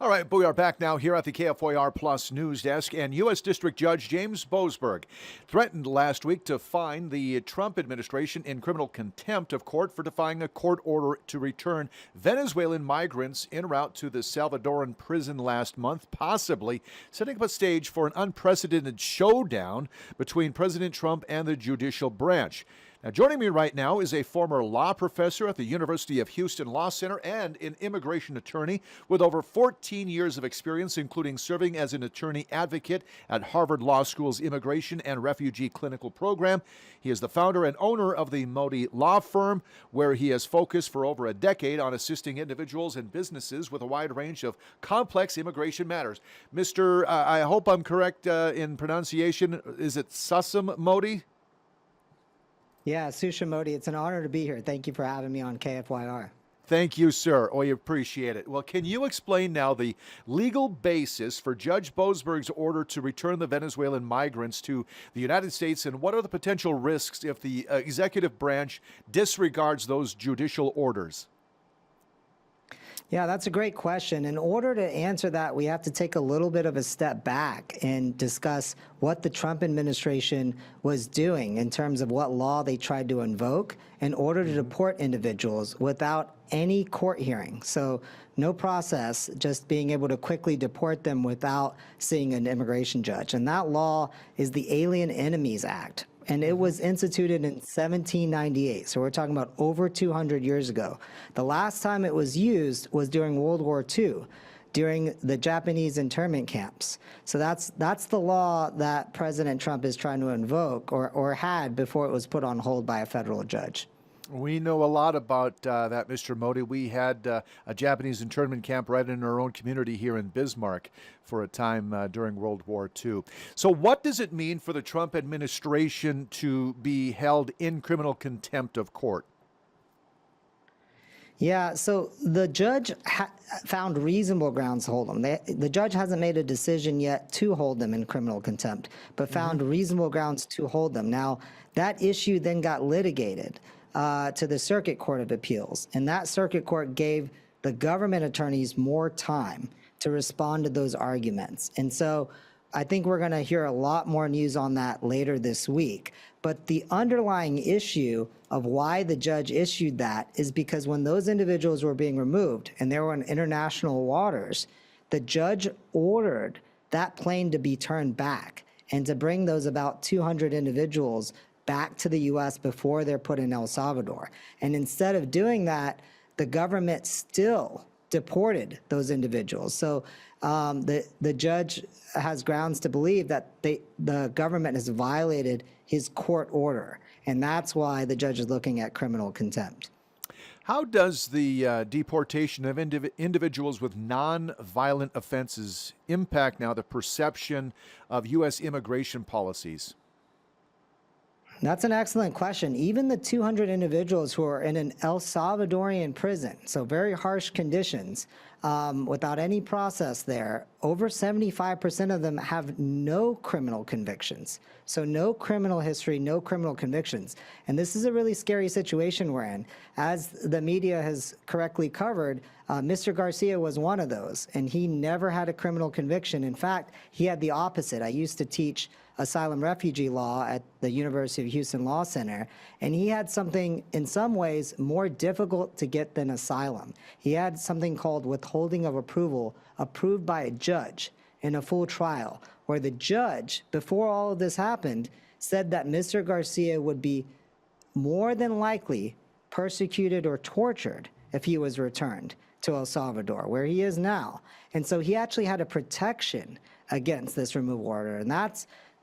All right, we are back now here at the KFYR Plus News Desk, and U.S. District Judge James Boasberg threatened last week to fine the Trump administration in criminal contempt of court for defying a court order to return Venezuelan migrants en route to the Salvadoran prison last month, possibly setting up a stage for an unprecedented showdown between President Trump and the judicial branch. Now, joining me right now is a former law professor at the University of Houston Law Center and an immigration attorney with over 14 years of experience, including serving as an attorney advocate at Harvard Law School's Immigration and Refugee Clinical Program. He is the founder and owner of the Modi Law Firm, where he has focused for over a decade on assisting individuals and businesses with a wide range of complex immigration matters. Mr. I hope I'm correct in pronunciation. Is it Susham Modi? Yeah, Susham Modi, it's an honor to be here. Thank you for having me on KFYR. Thank you, sir. We appreciate it. Well, can you explain now the legal basis for Judge Boasberg's order to return the Venezuelan migrants to the United States, and what are the potential risks if the executive branch disregards those judicial orders? Yeah, that's a great question. In order to answer that, we have to take a little bit of a step back and discuss what the Trump administration was doing in terms of what law they tried to invoke in order to deport individuals without any court hearing. So no process, just being able to quickly deport them without seeing an immigration judge. And that law is the Alien Enemies Act. And it was instituted in 1798. So we're talking about over 200 years ago. The last time it was used was during World War II, during the Japanese internment camps. So that's the law that President Trump is trying to invoke or had before it was put on hold by a federal judge. We know a lot about that, Mr. Modi. We had a Japanese internment camp right in our own community here in Bismarck for a time during World War II. So what does it mean for the Trump administration to be held in criminal contempt of court? Yeah, so the judge found reasonable grounds to hold them. The judge hasn't made a decision yet to hold them in criminal contempt, but found reasonable grounds to hold them. Now, that issue then got litigated to the Circuit Court of Appeals, and that Circuit Court gave the government attorneys more time to respond to those arguments. And so I think we're going to hear a lot more news on that later this week. But the underlying issue of why the judge issued that is because when those individuals were being removed and they were in international waters, the judge ordered that plane to be turned back and to bring those about 200 individuals back to the U.S. before they're put in El Salvador. And instead of doing that, the government still deported those individuals. So the judge has grounds to believe that the government has violated his court order, and that's why the judge is looking at criminal contempt. How does the deportation of individuals with non-violent offenses impact now the perception of U.S. immigration policies? That's an excellent question. Even the 200 individuals who are in an El Salvadorian prison, so very harsh conditions, without any process there, over 75% of them have no criminal convictions. So no criminal history, no criminal convictions. And this is a really scary situation we're in. As the media has correctly covered, Mr. Garcia was one of those, and he never had a criminal conviction. In fact, he had the opposite. I used to teach asylum refugee law at the University of Houston Law Center, and he had something in some ways more difficult to get than asylum. He had something called withholding of approval, approved by a judge in a full trial, where the judge, before all of this happened, said that Mr. Garcia would be more than likely persecuted or tortured if he was returned to El Salvador, where he is now. And so he actually had a protection against this removal order, and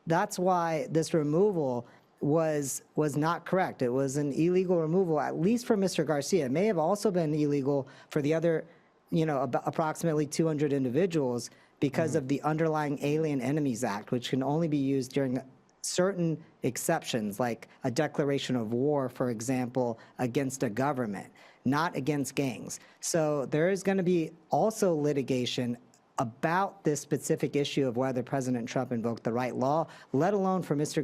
that's why this removal was not correct. It was an illegal removal, at least for Mr. Garcia. It may have also been illegal for the other, approximately 200 individuals because of the underlying Alien Enemies Act, which can only be used during certain exceptions, like a declaration of war, for example, against a government, not against gangs. So there is going to be also litigation about this specific issue of whether President Trump invoked the right law, let alone for Mr.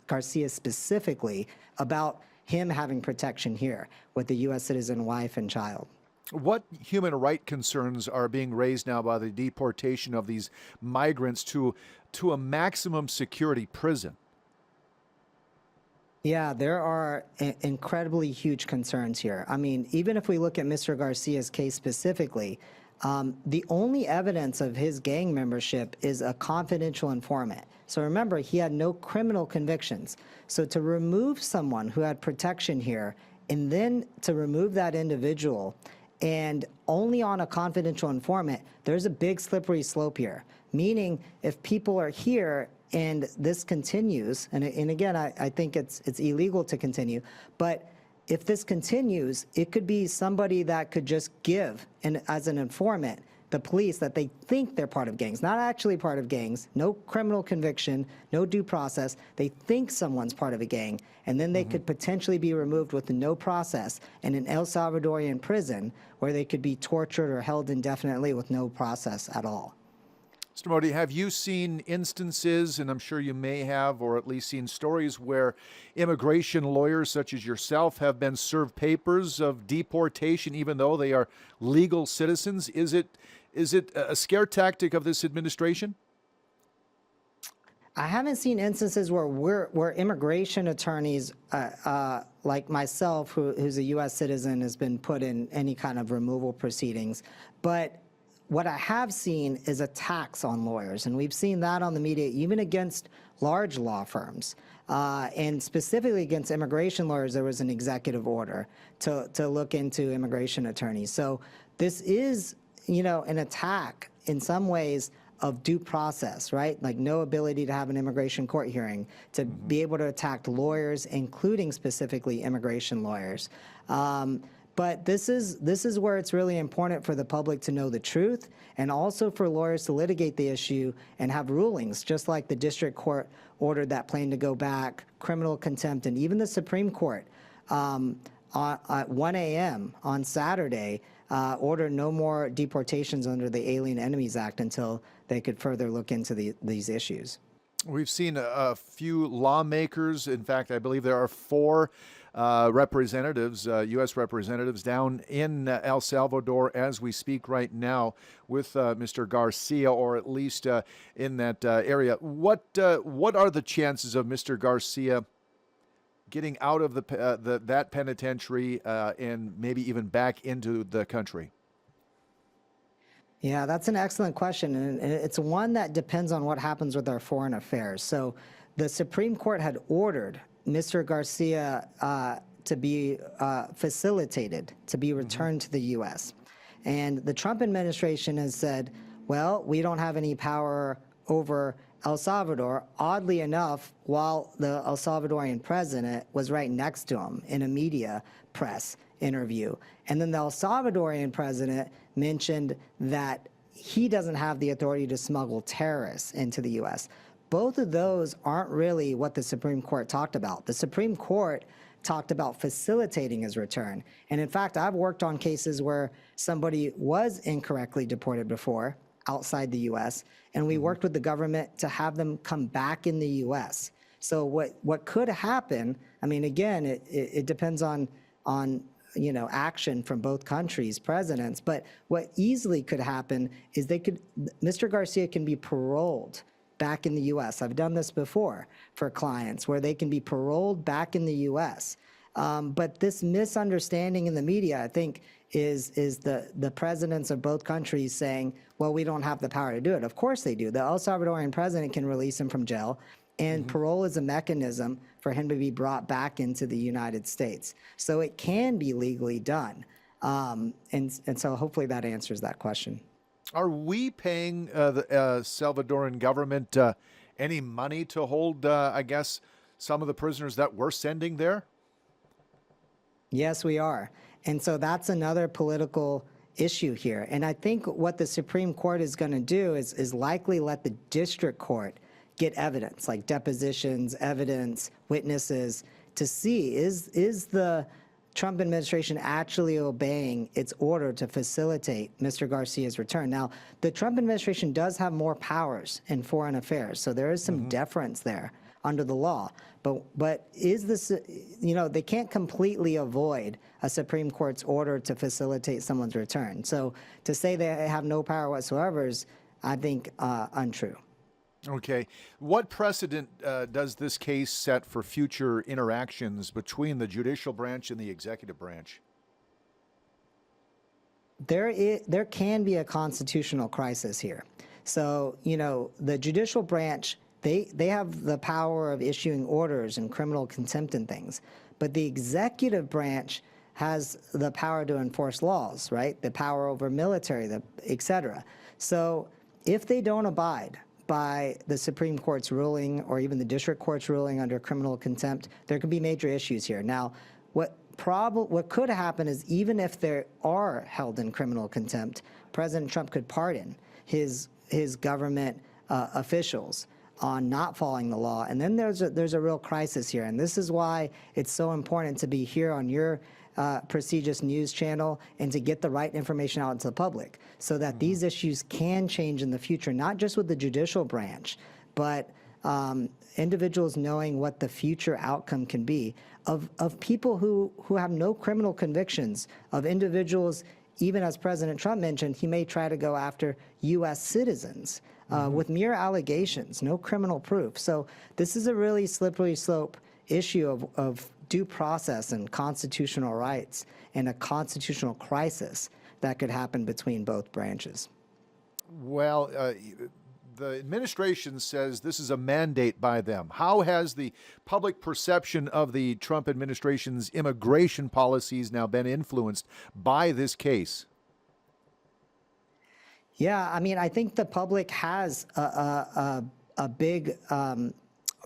Garcia specifically, about him having protection here with the U.S. citizen wife and child. What human right concerns are being raised now by the deportation of these migrants to a maximum security prison? Yeah, there are incredibly huge concerns here. I mean, even if we look at Mr. Garcia's case specifically, the only evidence of his gang membership is a confidential informant. So remember, he had no criminal convictions. So to remove someone who had protection here and then to remove that individual and only on a confidential informant, there's a big slippery slope here. Meaning, if people are here and this continues, and again, I think it's illegal to continue, but if this continues, it could be somebody that could just give, and as an informant, the police that they think they're part of gangs, not actually part of gangs, no criminal conviction, no due process. They think someone's part of a gang, and then they could potentially be removed with no process in an El Salvadorian prison where they could be tortured or held indefinitely with no process at all. Mr. Modi, have you seen instances, and I'm sure you may have, or at least seen stories where immigration lawyers such as yourself have been served papers of deportation even though they are legal citizens? Is it a scare tactic of this administration? I haven't seen instances where immigration attorneys like myself, who's a U.S. citizen, has been put in any kind of removal proceedings, but what I have seen is attacks on lawyers, and we've seen that on the media, even against large law firms. And specifically against immigration lawyers, there was an executive order to look into immigration attorneys. So this is, an attack in some ways of due process, right? Like no ability to have an immigration court hearing, to be able to attack lawyers, including specifically immigration lawyers. But this is where it's really important for the public to know the truth, and also for lawyers to litigate the issue and have rulings, just like the district court ordered that plane to go back, criminal contempt, and even the Supreme Court at 1 a.m. on Saturday ordered no more deportations under the Alien Enemies Act until they could further look into these issues. We've seen a few lawmakers. In fact, I believe there are 4 representatives, U.S. representatives, down in El Salvador as we speak right now with Mr. Garcia, or at least in that area. What are the chances of Mr. Garcia getting out of that penitentiary and maybe even back into the country? Yeah, that's an excellent question, and it's one that depends on what happens with our foreign affairs. So the Supreme Court had ordered Mr. Garcia to be facilitated, to be returned to the U.S. And the Trump administration has said, well, we don't have any power over El Salvador. Oddly enough, while the El Salvadorian president was right next to him in a media press interview. And then the El Salvadorian president mentioned that he doesn't have the authority to smuggle terrorists into the U.S. Both of those aren't really what the Supreme Court talked about. The Supreme Court talked about facilitating his return. And in fact, I've worked on cases where somebody was incorrectly deported before outside the U.S., and we worked with the government to have them come back in the U.S. So what could happen, I mean, again, it depends on action from both countries, presidents, but what easily could happen is Mr. Garcia can be paroled back in the U.S. I've done this before for clients where they can be paroled back in the U.S. But this misunderstanding in the media, I think, is the presidents of both countries saying, well, we don't have the power to do it. Of course they do. The El Salvadorian president can release him from jail, and parole is a mechanism for him to be brought back into the United States. So it can be legally done. And so hopefully that answers that question. Are we paying the Salvadoran government any money to hold, I guess, some of the prisoners that we're sending there? Yes, we are. And so that's another political issue here. And I think what the Supreme Court is going to do is likely let the district court get evidence, like depositions, evidence, witnesses, to see is the Trump administration actually obeying its order to facilitate Mr. Garcia's return. Now, the Trump administration does have more powers in foreign affairs, so there is some deference there under the law. But is this, they can't completely avoid a Supreme Court's order to facilitate someone's return. So to say they have no power whatsoever is, I think, untrue. Okay. What precedent does this case set for future interactions between the judicial branch and the executive branch? There can be a constitutional crisis here. So, the judicial branch, they have the power of issuing orders and criminal contempt and things. But the executive branch has the power to enforce laws, right? The power over military, et cetera. So if they don't abide by the Supreme Court's ruling or even the district court's ruling under criminal contempt, there could be major issues here. Now, what could happen is even if they are held in criminal contempt, President Trump could pardon his government officials on not following the law, and then there's a real crisis here. And this is why it's so important to be here on your prestigious news channel and to get the right information out to the public so that these issues can change in the future, not just with the judicial branch, but individuals knowing what the future outcome can be of people who have no criminal convictions, of individuals, even as President Trump mentioned, he may try to go after U.S. citizens with mere allegations, no criminal proof. So this is a really slippery slope issue of due process and constitutional rights and a constitutional crisis that could happen between both branches. Well, the administration says this is a mandate by them. How has the public perception of the Trump administration's immigration policies now been influenced by this case? Yeah, I mean, I think the public has a big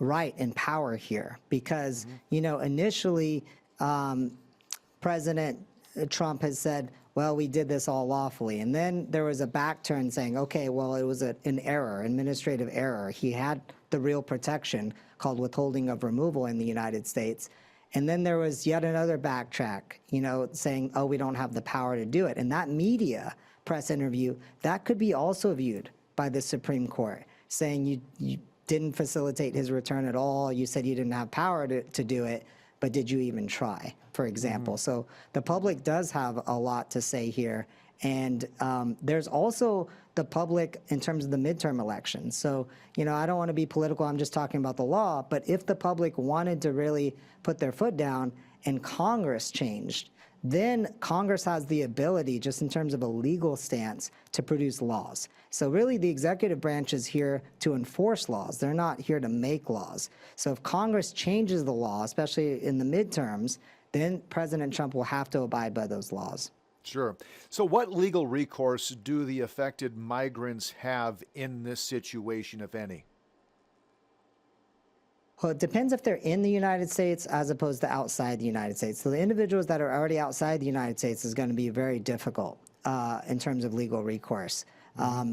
right and power here because, initially President Trump has said, well, we did this all lawfully. And then there was a back turn saying, okay, well, it was an error, administrative error. He had the real protection called withholding of removal in the United States. And then there was yet another backtrack, saying, oh, we don't have the power to do it. And that media press interview, that could be also viewed by the Supreme Court, saying you didn't facilitate his return at all. You said you didn't have power to do it, but did you even try, for example? So the public does have a lot to say here. And there's also the public in terms of the midterm elections. So, I don't want to be political. I'm just talking about the law. But if the public wanted to really put their foot down and Congress changed, then Congress has the ability, just in terms of a legal stance, to produce laws. So really the executive branch is here to enforce laws. They're not here to make laws. So if Congress changes the law, especially in the midterms, then President Trump will have to abide by those laws. Sure. So what legal recourse do the affected migrants have in this situation, if any? Well, it depends if they're in the United States as opposed to outside the United States. So the individuals that are already outside the United States is going to be very difficult in terms of legal recourse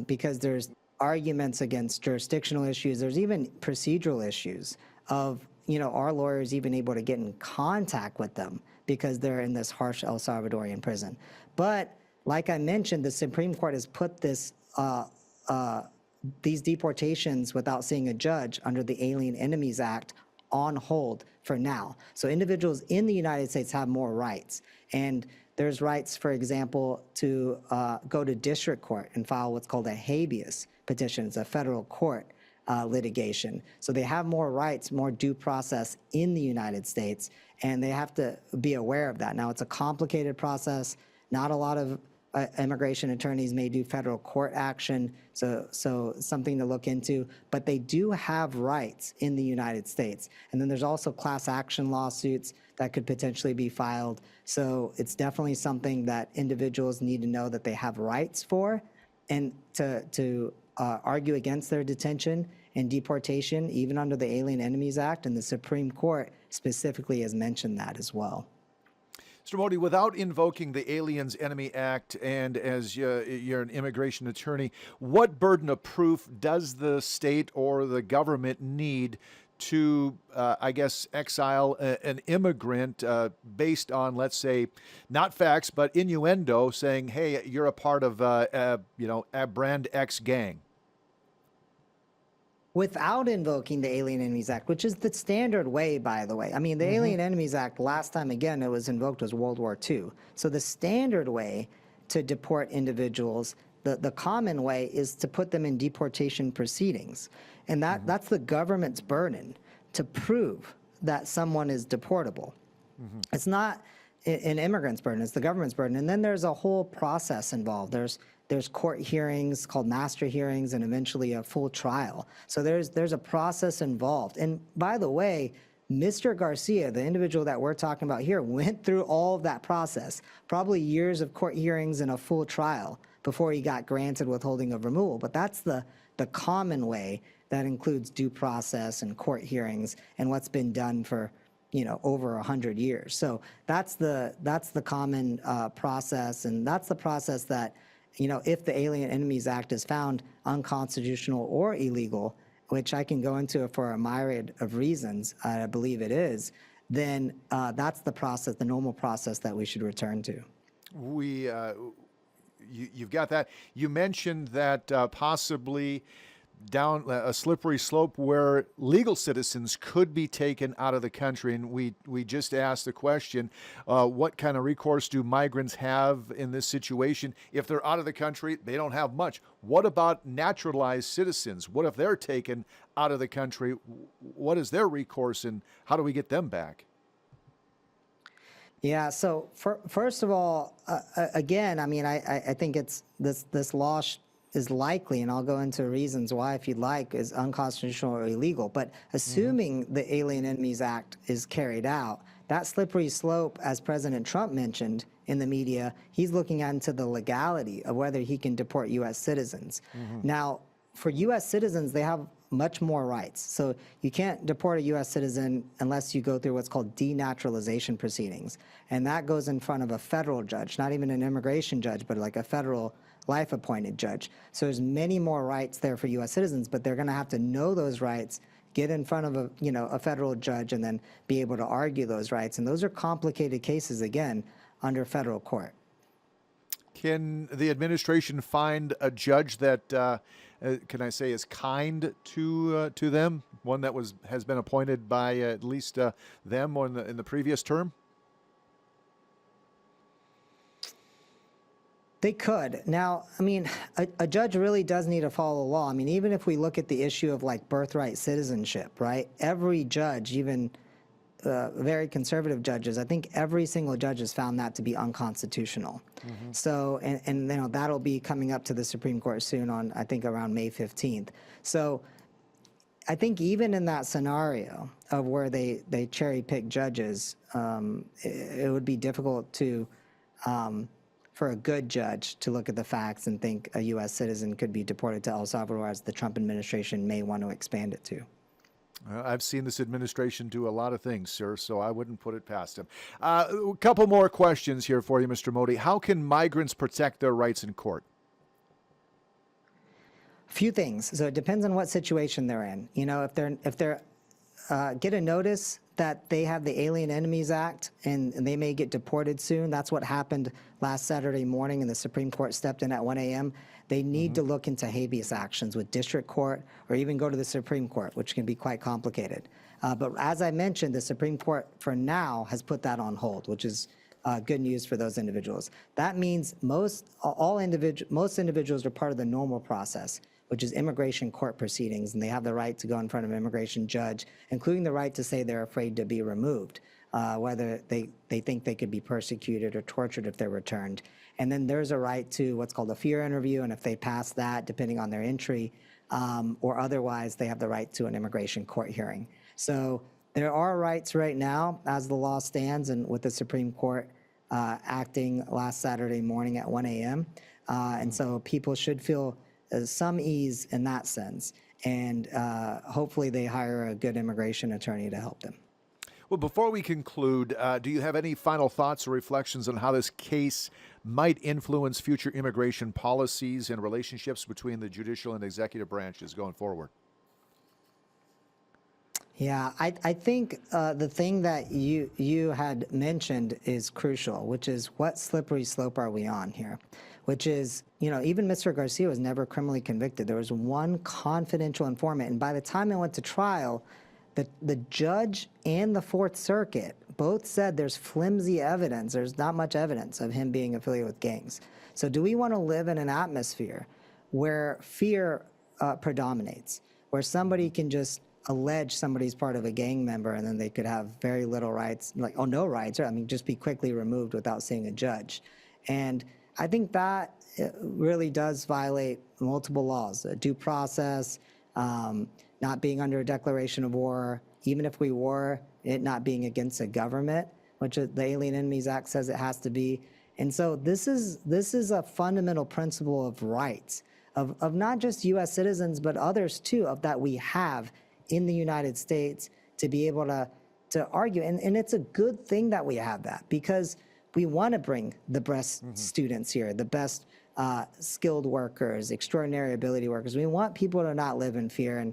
because there's arguments against jurisdictional issues. There's even procedural issues of, our lawyers even able to get in contact with them because they're in this harsh El Salvadorian prison. But like I mentioned, the Supreme Court has put this these deportations without seeing a judge under the Alien Enemies Act on hold for now. So individuals in the United States have more rights. And there's rights, for example, to go to district court and file what's called a habeas petition. It's a federal court litigation. So they have more rights, more due process in the United States, and they have to be aware of that. Now, it's a complicated process. Not a lot of immigration attorneys may do federal court action, so something to look into, but they do have rights in the United States. And then there's also class action lawsuits that could potentially be filed. So it's definitely something that individuals need to know that they have rights for, and to argue against their detention and deportation, even under the Alien Enemies Act, and the Supreme Court specifically has mentioned that as well. Mr. Modi, without invoking the Aliens Enemy Act, and as you're an immigration attorney, what burden of proof does the state or the government need to, exile an immigrant based on, let's say, not facts, but innuendo, saying, hey, you're a part of, a brand X gang? without invoking the Alien Enemies Act, which is the standard way, by the way. I mean, the Alien Enemies Act, last time, again, it was invoked was World War II. So the standard way to deport individuals, the common way, is to put them in deportation proceedings. And that's the government's burden to prove that someone is deportable. It's not an immigrant's burden, it's the government's burden. And then there's a whole process involved. There's court hearings called master hearings and eventually a full trial. So there's a process involved. And by the way, Mr. Garcia, the individual that we're talking about here, went through all of that process, probably years of court hearings and a full trial before he got granted withholding of removal. But that's the common way that includes due process and court hearings and what's been done for over 100 years. So that's the common process, and that's the process that, if the Alien Enemies Act is found unconstitutional or illegal, which I can go into for a myriad of reasons, I believe it is, then that's the process, the normal process that we should return to. You've got that. You mentioned that possibly down a slippery slope where legal citizens could be taken out of the country. And we just asked the question, what kind of recourse do migrants have in this situation? If they're out of the country, they don't have much. What about naturalized citizens? What if they're taken out of the country? What is their recourse, and how do we get them back? Yeah, so first of all, again, I mean, I think it's this law is likely, and I'll go into reasons why, if you'd like, is unconstitutional or illegal. But assuming the Alien Enemies Act is carried out, that slippery slope, as President Trump mentioned in the media, he's looking into the legality of whether he can deport U.S. citizens. Now, for U.S. citizens, they have much more rights. So you can't deport a U.S. citizen unless you go through what's called denaturalization proceedings. And that goes in front of a federal judge, not even an immigration judge, but like a federal life-appointed judge. So there's many more rights there for U.S. citizens, but they're going to have to know those rights, get in front of a federal judge, and then be able to argue those rights. And those are complicated cases, again, under federal court. Can the administration find a judge that, can I say, is kind to them? One that has been appointed by at least them in the previous term? They could. Now, I mean, a judge really does need to follow the law. I mean, even if we look at the issue of like birthright citizenship, right? Every judge, even very conservative judges, I think every single judge has found that to be unconstitutional. So, and that'll be coming up to the Supreme Court soon on, I think, around May 15th. So I think even in that scenario of where they cherry pick judges, it would be difficult to, for a good judge to look at the facts and think a U.S. citizen could be deported to El Salvador, as the Trump administration may want to expand it to. I've seen this administration do a lot of things, sir, so I wouldn't put it past him. A couple more questions here for you, Mr. Modi. How can migrants protect their rights in court? A few things. So it depends on what situation they're in. If they're get a notice that they have the Alien Enemies Act and they may get deported soon. That's what happened last Saturday morning, and the Supreme Court stepped in at 1 a.m. They need to look into habeas actions with district court or even go to the Supreme Court, which can be quite complicated. But as I mentioned, the Supreme Court for now has put that on hold, which is good news for those individuals. That means most individuals are part of the normal process, which is immigration court proceedings, and they have the right to go in front of an immigration judge, including the right to say they're afraid to be removed, whether they think they could be persecuted or tortured if they're returned. And then there's a right to what's called a fear interview, and if they pass that, depending on their entry, or otherwise, they have the right to an immigration court hearing. So there are rights right now, as the law stands, and with the Supreme Court acting last Saturday morning at 1 a.m. And so people should feel some ease in that sense, and hopefully they hire a good immigration attorney to help them. Well, before we conclude, do you have any final thoughts or reflections on how this case might influence future immigration policies and relationships between the judicial and executive branches going forward? Yeah, I think the thing that you had mentioned is crucial, which is what slippery slope are we on here? which is, even Mr. Garcia was never criminally convicted. There was one confidential informant, and by the time it went to trial, the judge and the Fourth Circuit both said there's flimsy evidence, there's not much evidence of him being affiliated with gangs. So do we want to live in an atmosphere where fear predominates, where somebody can just allege somebody's part of a gang member and then they could have very little rights, no rights, or just be quickly removed without seeing a judge? And I think that really does violate multiple laws, due process, not being under a declaration of war, even if we were, it not being against a government, which the Alien Enemies Act says it has to be. And so this is a fundamental principle of rights, of not just U.S. citizens, but others too, that we have in the United States to be able to argue. And it's a good thing that we have that, because we want to bring the best students here, the best skilled workers, extraordinary ability workers. We want people to not live in fear.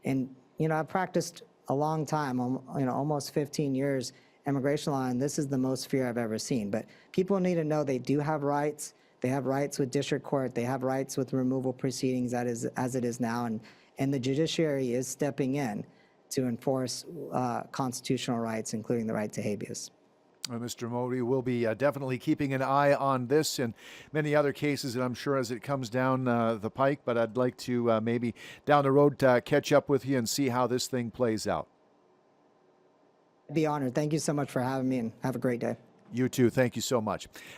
And I've practiced a long time, almost 15 years immigration law, and this is the most fear I've ever seen. But people need to know they do have rights. They have rights with district court. They have rights with removal proceedings as it is now. And the judiciary is stepping in to enforce constitutional rights, including the right to habeas. Mr. Modi will be definitely keeping an eye on this and many other cases, and I'm sure as it comes down the pike, but I'd like to maybe down the road catch up with you and see how this thing plays out. I'd be honored. Thank you so much for having me, and have a great day. You too. Thank you so much.